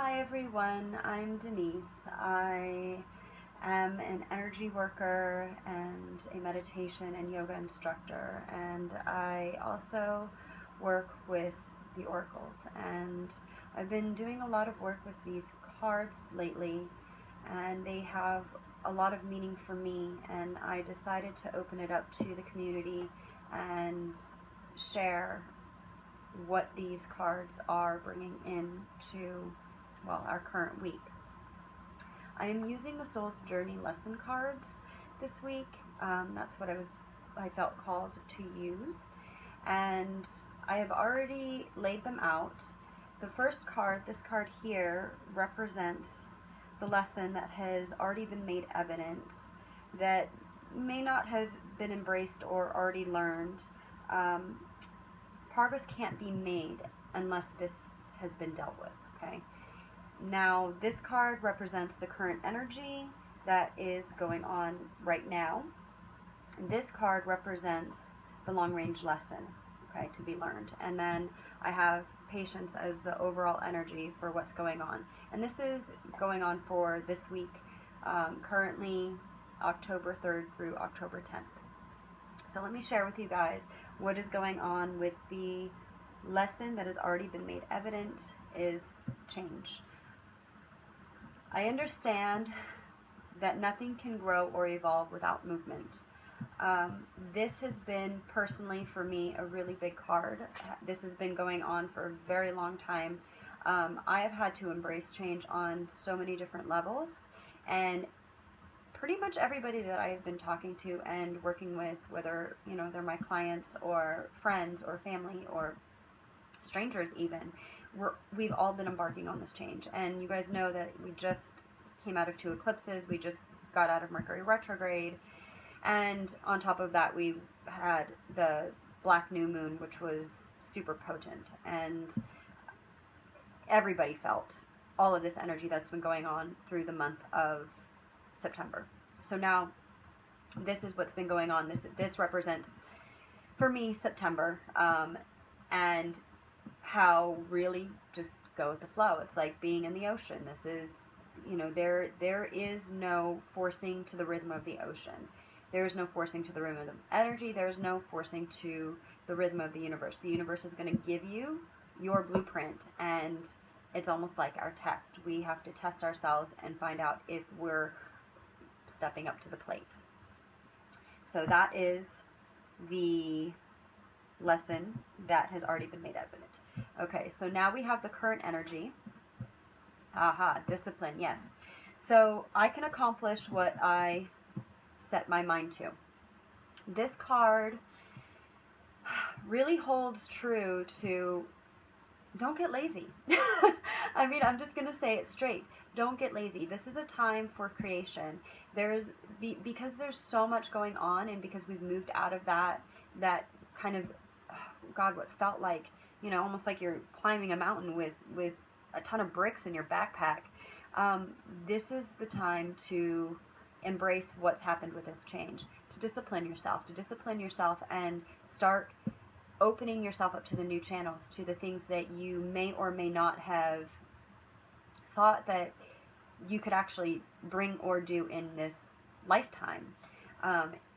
Hi everyone, I'm Denise. I am an energy worker and a meditation and yoga instructor, and I also work with the oracles. And I've been doing a lot of work with these cards lately, and they have a lot of meaning for me, and I decided to open it up to the community and share what these cards are bringing in to, well, our current week. I am using the Soul's Journey lesson cards this week. That's what I felt called to use, and I have already laid them out. The first card, this card here, represents the lesson that has already been made evident, that may not have been embraced or already learned. Progress can't be made unless this has been dealt with, okay? Now, this card represents the current energy that is going on right now. This card represents the long-range lesson, okay, to be learned. And then I have patience as the overall energy for what's going on. And this is going on for this week, currently October 3rd through October 10th. So let me share with you guys what is going on with the lesson that has already been made evident is change. I understand that nothing can grow or evolve without movement. This has been personally for me a really big card. This has been going on for a very long time. I have had to embrace change on so many different levels, and pretty much everybody that I've been talking to and working with, whether they're my clients or friends or family or strangers even, we've all been embarking on this change. And you guys know that we just came out of 2 eclipses. We just got out of Mercury retrograde, and on top of that we had the black new moon, which was super potent, and everybody felt all of this energy that's been going on through the month of September. So now this is what's been going on. This represents for me September, and how really just go with the flow. It's like being in the ocean. This is, there is no forcing to the rhythm of the ocean. There is no forcing to the rhythm of energy. There is no forcing to the rhythm of the universe. The universe is going to give you your blueprint, and it's almost like our test. We have to test ourselves and find out if we're stepping up to the plate. So that is the lesson that has already been made evident. Okay, so now we have the current energy. Discipline, yes. So I can accomplish what I set my mind to. This card really holds true to don't get lazy. I mean, I'm just going to say it straight. Don't get lazy. This is a time for creation. Because there's so much going on, and because we've moved out of that kind of, God, what felt like, almost like you're climbing a mountain with a ton of bricks in your backpack. This is the time to embrace what's happened with this change, to discipline yourself and start opening yourself up to the new channels, to the things that you may or may not have thought that you could actually bring or do in this lifetime.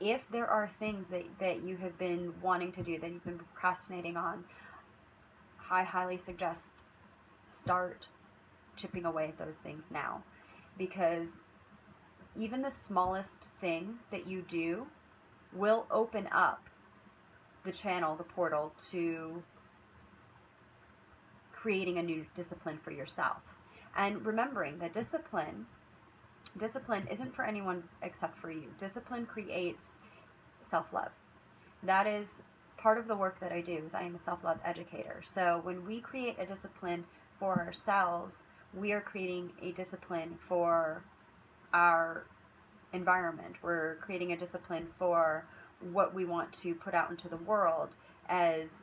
If there are things that you have been wanting to do, that you've been procrastinating on, I highly suggest start chipping away at those things now, because even the smallest thing that you do will open up the channel, the portal to creating a new discipline for yourself. And remembering that discipline isn't for anyone except for you. Discipline creates self-love. That is part of the work that I do, is I am a self-love educator. So when we create a discipline for ourselves, we are creating a discipline for our environment. We're creating a discipline for what we want to put out into the world, as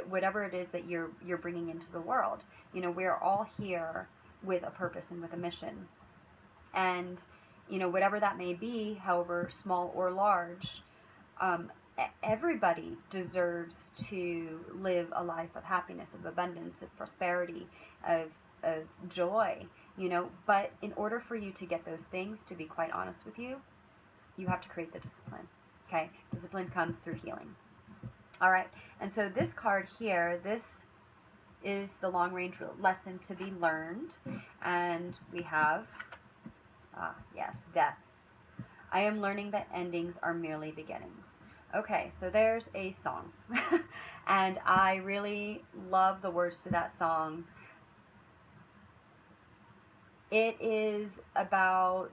whatever it is that you're bringing into the world. We're all here with a purpose and with a mission, and whatever that may be, however small or large, everybody deserves to live a life of happiness, of abundance, of prosperity, of of joy, but in order for you to get those things, to be quite honest with you, you have to create the discipline. Okay? Discipline comes through healing. All right. And so this card here, this is the long range lesson to be learned. And we have, yes, death. I am learning that endings are merely beginnings. Okay, so there's a song. And I really love the words to that song. It is about,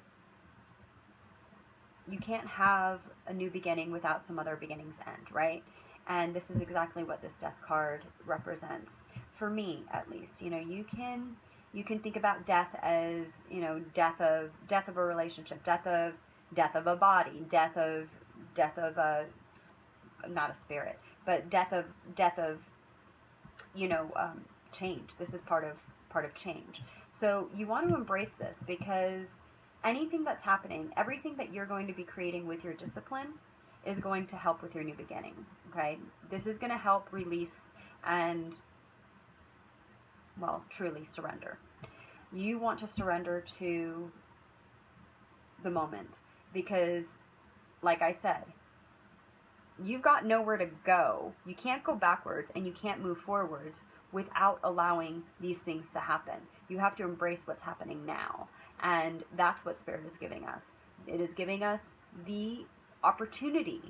you can't have a new beginning without some other beginning's end, right? And this is exactly what this death card represents. For me, at least, you can think about death as, death of a relationship, death of a body, death of a, not a spirit, but death of change. This is part of change. So you want to embrace this, because anything that's happening, everything that you're going to be creating with your discipline is going to help with your new beginning. Okay, this is going to help release and, well, truly surrender. You want to surrender to the moment, because, like I said, you've got nowhere to go. You can't go backwards and you can't move forwards without allowing these things to happen. You have to embrace what's happening now. And that's what Spirit is giving us. It is giving us the opportunity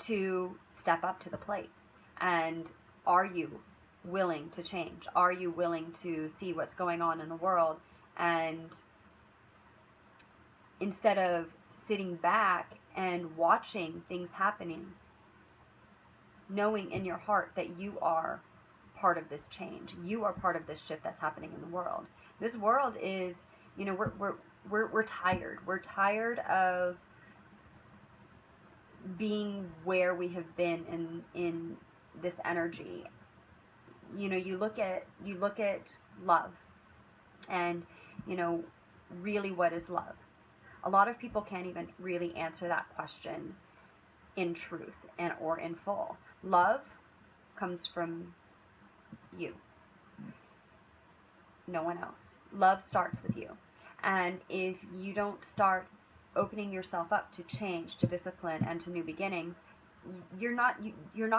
to step up to the plate. And are you willing to change? Are you willing to see what's going on in the world? And instead of sitting back and watching things happening, knowing in your heart that you are part of this change, you are part of this shift that's happening in the world. This world is, we're tired. We're tired of being where we have been in this energy. You look at love, and really, what is love? A lot of people can't even really answer that question in truth or in full. Love comes from you, no one else. Love starts with you. And if you don't start opening yourself up to change, to discipline, and to new beginnings, you're not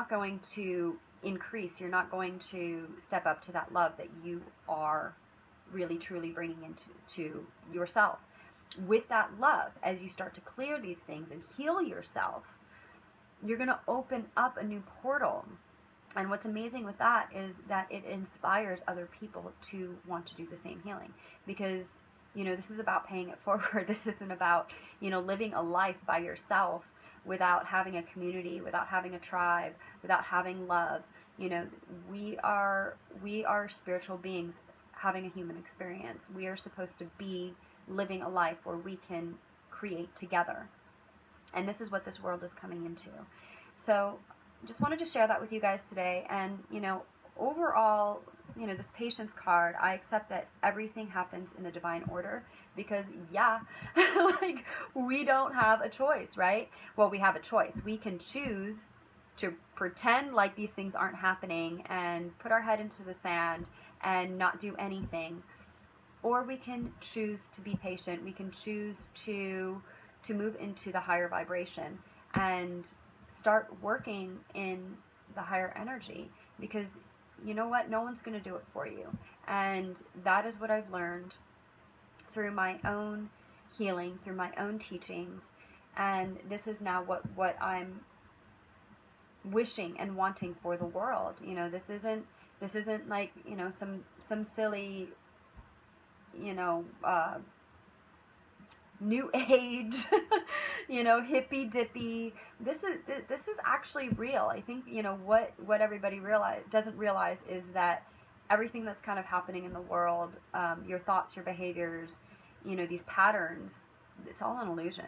going to increase. You're not going to step up to that love that you are really truly bringing into yourself. With that love, as you start to clear these things and heal yourself, you're going to open up a new portal. And what's amazing with that is that it inspires other people to want to do the same healing. Because, this is about paying it forward. This isn't about, living a life by yourself without having a community, without having a tribe, without having love. We are spiritual beings having a human experience. We are supposed to be living a life where we can create together. And this is what this world is coming into. So just wanted to share that with you guys today. And, overall, this patience card, I accept that everything happens in the divine order, because, like, we don't have a choice, right? Well, we have a choice. We can choose to pretend like these things aren't happening and put our head into the sand and not do anything. Or we can choose to be patient. We can choose to move into the higher vibration and start working in the higher energy, because you know what? No one's going to do it for you. And that is what I've learned through my own healing, through my own teachings. And this is now what I'm wishing and wanting for the world. This isn't like, some silly, new age, hippy dippy. This is actually real. I think, what everybody doesn't realize is that everything that's kind of happening in the world, your thoughts, your behaviors, these patterns, it's all an illusion.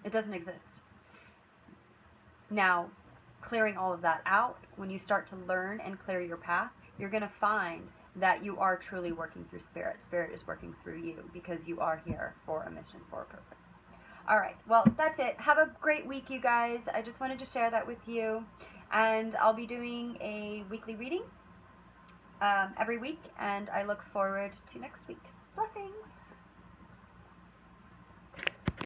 It doesn't exist. Now, clearing all of that out, when you start to learn and clear your path, you're going to find that you are truly working through Spirit. Spirit is working through you, because you are here for a mission, for a purpose. All right, well, that's it. Have a great week, you guys. I just wanted to share that with you. And I'll be doing a weekly reading every week, and I look forward to next week. Blessings!